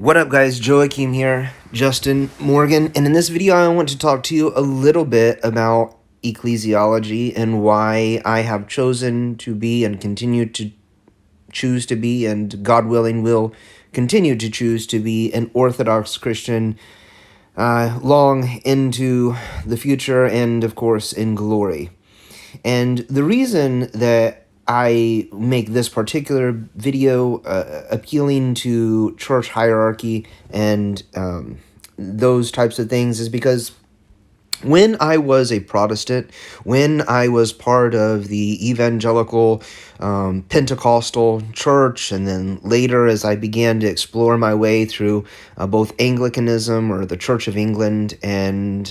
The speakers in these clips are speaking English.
What up, guys? Joachim here, Justin Morgan, and in this video I want to talk to you a little bit about ecclesiology and why I have chosen to be and continue to choose to be, and God willing will continue to choose to be an Orthodox Christian long into the future and, of course, in glory. And the reason that I make this particular video appealing to church hierarchy and those types of things is because when I was a Protestant, when I was part of the evangelical Pentecostal church, and then later as I began to explore my way through both Anglicanism or the Church of England and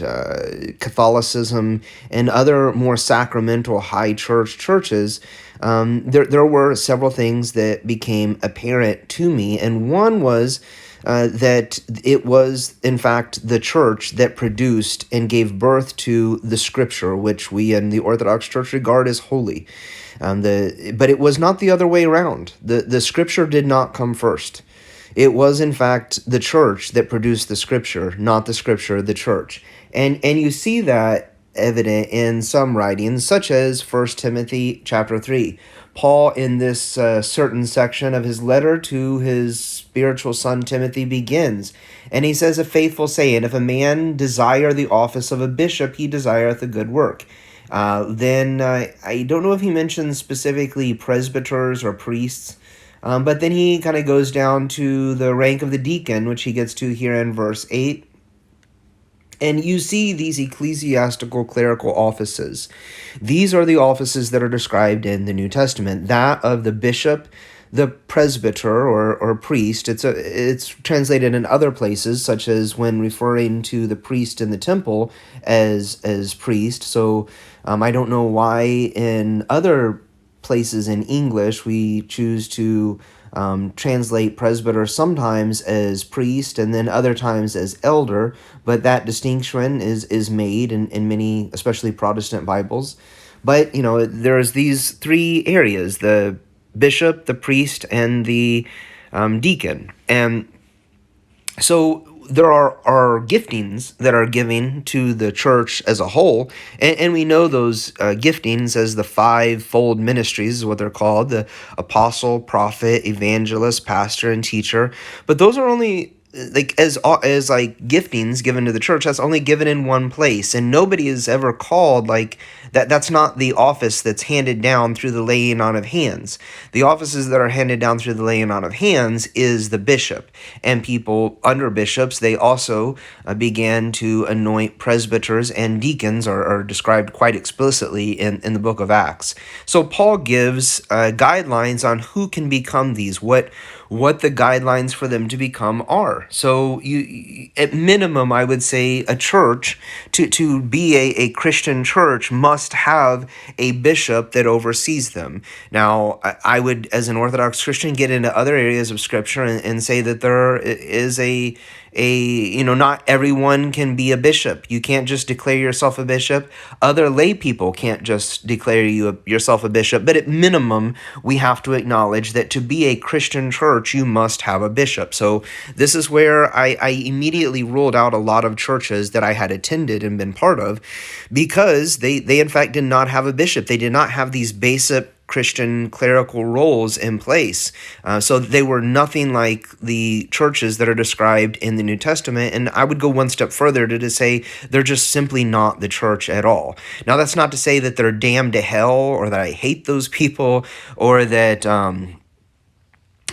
Catholicism and other more sacramental high church churches, there were several things that became apparent to me, and one was that it was, in fact, the church that produced and gave birth to the scripture, which we in the Orthodox Church regard as holy. But it was not the other way around. The scripture did not come first. It was, in fact, the church that produced the scripture, not the scripture, the church. And you see that evident in some writings, such as 1 Timothy chapter 3. Paul, in this certain section of his letter to his spiritual son Timothy, begins, and he says, "A faithful saying, if a man desire the office of a bishop, he desireth a good work." Then I don't know if he mentions specifically presbyters or priests, but then he kind of goes down to the rank of the deacon, which he gets to here in verse 8. And you see these ecclesiastical clerical offices. These are the offices that are described in the New Testament. That of the bishop, the presbyter or priest. It's translated in other places, such as when referring to the priest in the temple as priest. So I don't know why in other places in English we choose to translate presbyter sometimes as priest and then other times as elder, but that distinction is made in many, especially Protestant Bibles. But, there's these three areas: the bishop, the priest, and the deacon. And so there are giftings that are given to the church as a whole, and we know those giftings as the fivefold ministries is what they're called: the apostle, prophet, evangelist, pastor, and teacher. But those are only as giftings given to the church. That's only given in one place, and nobody is ever called like that. That's not the office that's handed down through the laying on of hands. The offices that are handed down through the laying on of hands is the bishop, and people under bishops, they also began to anoint presbyters, and deacons are described quite explicitly in the book of Acts. So Paul gives guidelines on who can become these, what the guidelines for them to become are. So you, at minimum, I would say a church, to be a Christian church, must have a bishop that oversees them. Now, I would, as an Orthodox Christian, get into other areas of Scripture and say that there is not everyone can be a bishop. You can't just declare yourself a bishop. Other lay people can't just declare yourself a bishop. But at minimum, we have to acknowledge that to be a Christian church, you must have a bishop. So this is where I immediately ruled out a lot of churches that I had attended and been part of, because they in fact did not have a bishop. They did not have these basic Christian clerical roles in place. So they were nothing like the churches that are described in the New Testament. And I would go one step further to say they're just simply not the church at all. Now, that's not to say that they're damned to hell or that I hate those people or that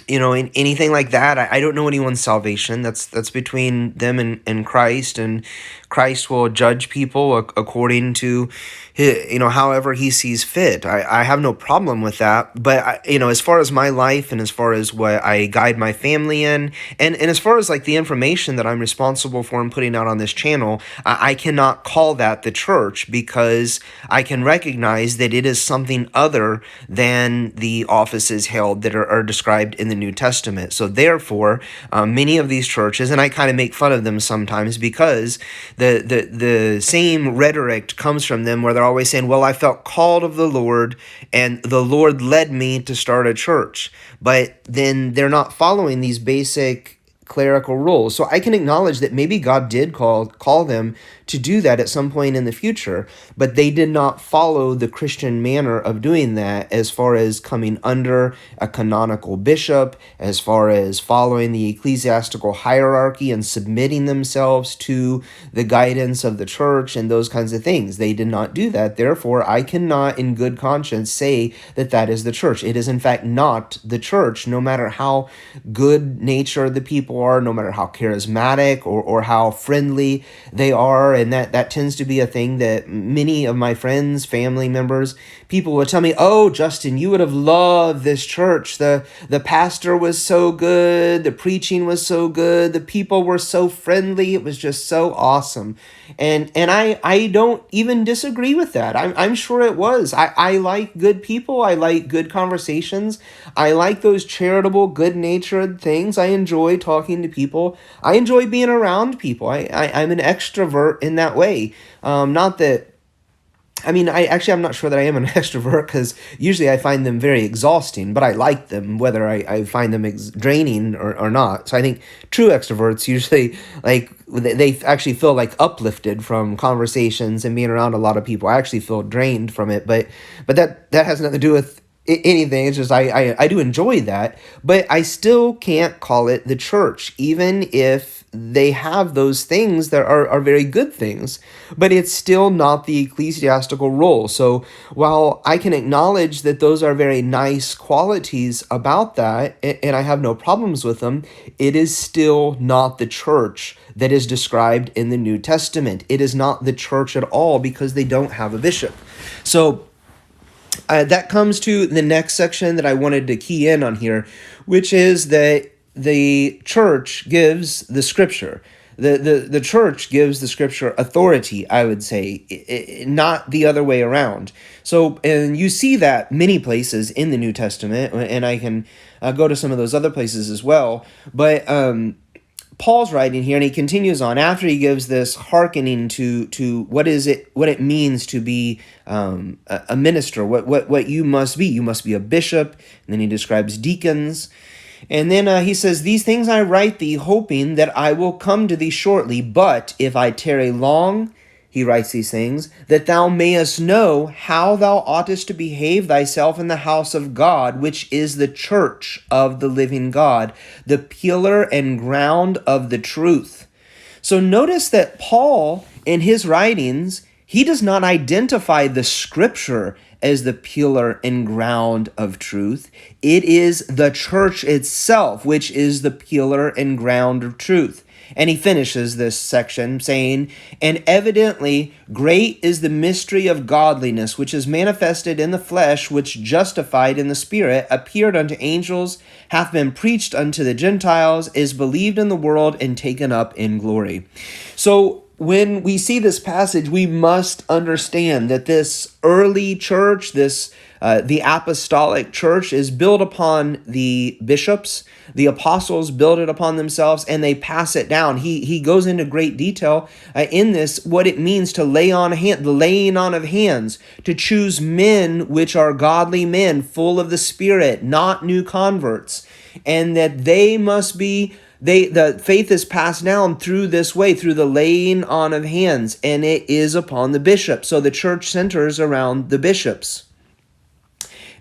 anything like that. I don't know anyone's salvation. That's between them and Christ, and Christ will judge people according to however he sees fit. I have no problem with that. But as far as my life and as far as what I guide my family in, and as far as like the information that I'm responsible for and putting out on this channel, I cannot call that the church, because I can recognize that it is something other than the offices held that are described in the New Testament. So therefore, many of these churches, and I kind of make fun of them sometimes, because the same rhetoric comes from them where they're always saying, well, I felt called of the Lord and the Lord led me to start a church. But then they're not following these basic clerical roles. So I can acknowledge that maybe God did call them to do that at some point in the future, but they did not follow the Christian manner of doing that as far as coming under a canonical bishop, as far as following the ecclesiastical hierarchy and submitting themselves to the guidance of the church and those kinds of things. They did not do that. Therefore, I cannot in good conscience say that that is the church. It is in fact not the church, no matter how good natured the people are, no matter how charismatic or how friendly they are. And that tends to be a thing that many of my friends, family members, people will tell me, "Oh, Justin, you would have loved this church. The pastor was so good, the preaching was so good, the people were so friendly, it was just so awesome." And I don't even disagree with that. I'm sure it was. I like good people. I like good conversations. I like those charitable, good-natured things. I enjoy talking to people. I enjoy being around people. I'm an extrovert in that way. Not that, I mean, I'm not sure that I am an extrovert, because usually I find them very exhausting, but I like them, whether I find them draining or not. So I think true extroverts usually, like, they actually feel like uplifted from conversations and being around a lot of people. I actually feel drained from it, but that has nothing to do with anything. It's just I do enjoy that, but I still can't call it the church, even if they have those things that are very good things, but it's still not the ecclesiastical role. So while I can acknowledge that those are very nice qualities about that, and I have no problems with them, it is still not the church that is described in the New Testament. It is not the church at all, because they don't have a bishop. So that comes to the next section that I wanted to key in on here, which is that the church gives the scripture. The church gives the scripture authority, I would say, not the other way around. So, and you see that many places in the New Testament, and I can go to some of those other places as well. But Paul's writing here, and he continues on after he gives this hearkening to what it means to be a minister, what you must be. You must be a bishop. And then he describes deacons. And then he says, "These things I write thee, hoping that I will come to thee shortly. But if I tarry long," he writes these things, "that thou mayest know how thou oughtest to behave thyself in the house of God, which is the church of the living God, the pillar and ground of the truth." So notice that Paul, in his writings, he does not identify the scripture as the pillar and ground of truth. It is the church itself, which is the pillar and ground of truth. And he finishes this section saying, "And evidently great is the mystery of godliness, which is manifested in the flesh, which justified in the spirit, appeared unto angels, hath been preached unto the Gentiles, is believed in the world, and taken up in glory." So when we see this passage, we must understand that this early church, the apostolic church, is built upon the bishops. The apostles build it upon themselves, and they pass it down. He goes into great detail in this, what it means to lay on the laying on of hands, to choose men which are godly men, full of the Spirit, not new converts, and that they must be. The faith is passed down through this way, through the laying on of hands, and it is upon the bishop. So the church centers around the bishops.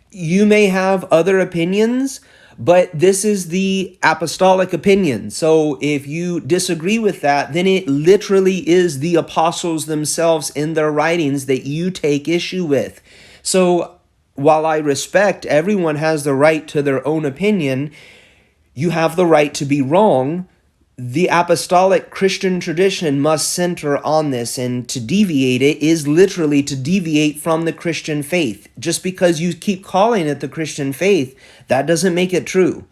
You may have other opinions, but this is the apostolic opinion. So if you disagree with that, then it literally is the apostles themselves in their writings that you take issue with. So while I respect everyone has the right to their own opinion, you have the right to be wrong. The apostolic Christian tradition must center on this, and to deviate it is literally to deviate from the Christian faith. Just because you keep calling it the Christian faith, that doesn't make it true.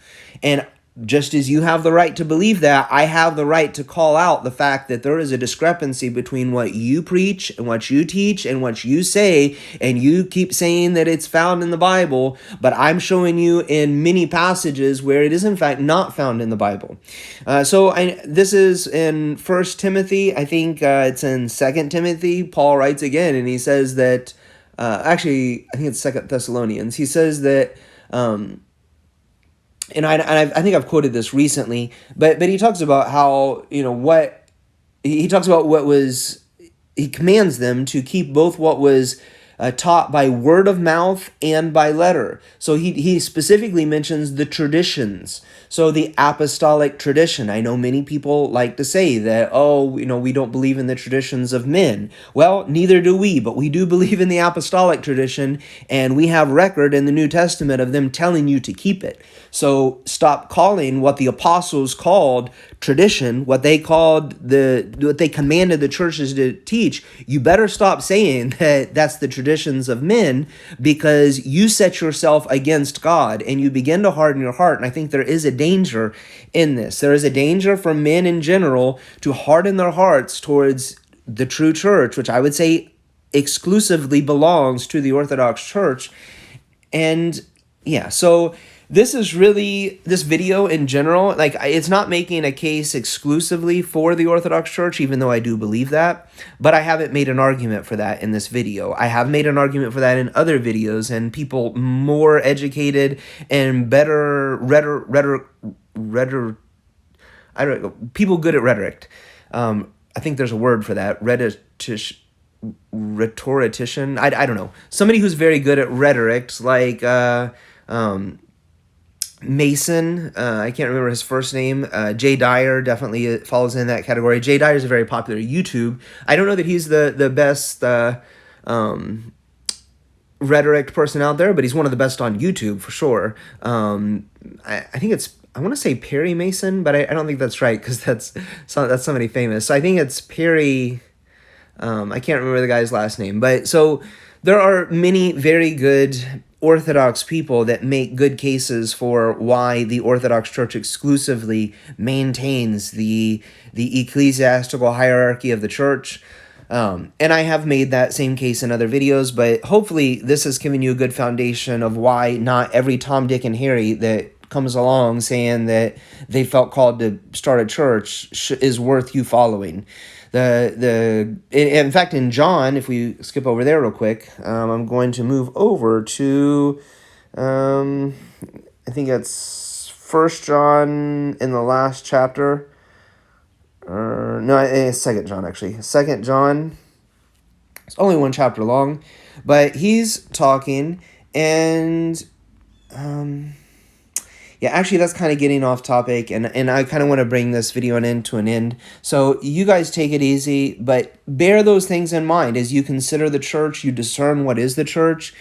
And just as you have the right to believe that, I have the right to call out the fact that there is a discrepancy between what you preach and what you teach and what you say, and you keep saying that it's found in the Bible, but I'm showing you in many passages where it is in fact not found in the Bible. This is in 1 Timothy. I think it's in 2 Timothy. Paul writes again, and he says that, I think it's 2 Thessalonians. He says that, I think I've quoted this recently, but he talks about how, what he talks about what was, he commands them to keep both what was taught by word of mouth and by letter. So he specifically mentions the traditions. So the apostolic tradition. I know many people like to say that, oh, we don't believe in the traditions of men. Well, neither do we, but we do believe in the apostolic tradition, and we have record in the New Testament of them telling you to keep it. So stop calling what the apostles called tradition, what they commanded the churches to teach. You better stop saying that that's the traditions of men, because you set yourself against God and you begin to harden your heart. And I think there is a danger in this. There is a danger for men in general to harden their hearts towards the true church, which I would say exclusively belongs to the Orthodox Church. And yeah, so this video in general, like, it's not making a case exclusively for the Orthodox Church, even though I do believe that, but I haven't made an argument for that in this video. I have made an argument for that in other videos, and people more educated and better I don't know, people good at rhetoric. I think there's a word for that, rhetorician. I don't know. Somebody who's very good at rhetoric, like Mason, I can't remember his first name. Jay Dyer definitely falls in that category. Jay Dyer is a very popular YouTube. I don't know that he's the best rhetoric person out there, but he's one of the best on YouTube for sure. I think I want to say Perry Mason, but I don't think that's right, because that's somebody famous. So I think it's Perry. I can't remember the guy's last name, but so there are many very good Orthodox people that make good cases for why the Orthodox Church exclusively maintains the ecclesiastical hierarchy of the church. And I have made that same case in other videos, but hopefully this has given you a good foundation of why not every Tom, Dick, and Harry that comes along saying that they felt called to start a church is worth you following. In fact, in John, if we skip over there real quick, I'm going to move over to, I think it's 1 John in the last chapter. No, it's 2 John, actually. 2 John. It's only one chapter long, but he's talking, and yeah, actually, that's kind of getting off topic, and I kind of want to bring this video to an end. So you guys take it easy, but bear those things in mind as you consider the church, you discern what is the church.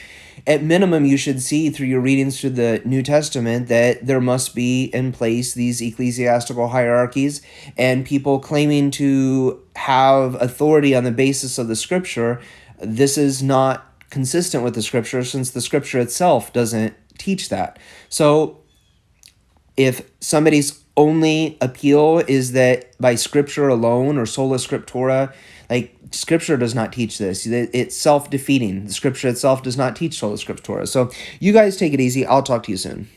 At minimum, you should see through your readings through the New Testament that there must be in place these ecclesiastical hierarchies, and people claiming to have authority on the basis of the Scripture. This is not consistent with the Scripture, since the Scripture itself doesn't teach that. So if somebody's only appeal is that by Scripture alone or sola scriptura, like, Scripture does not teach this. It's self-defeating. The Scripture itself does not teach sola scriptura. So you guys take it easy. I'll talk to you soon.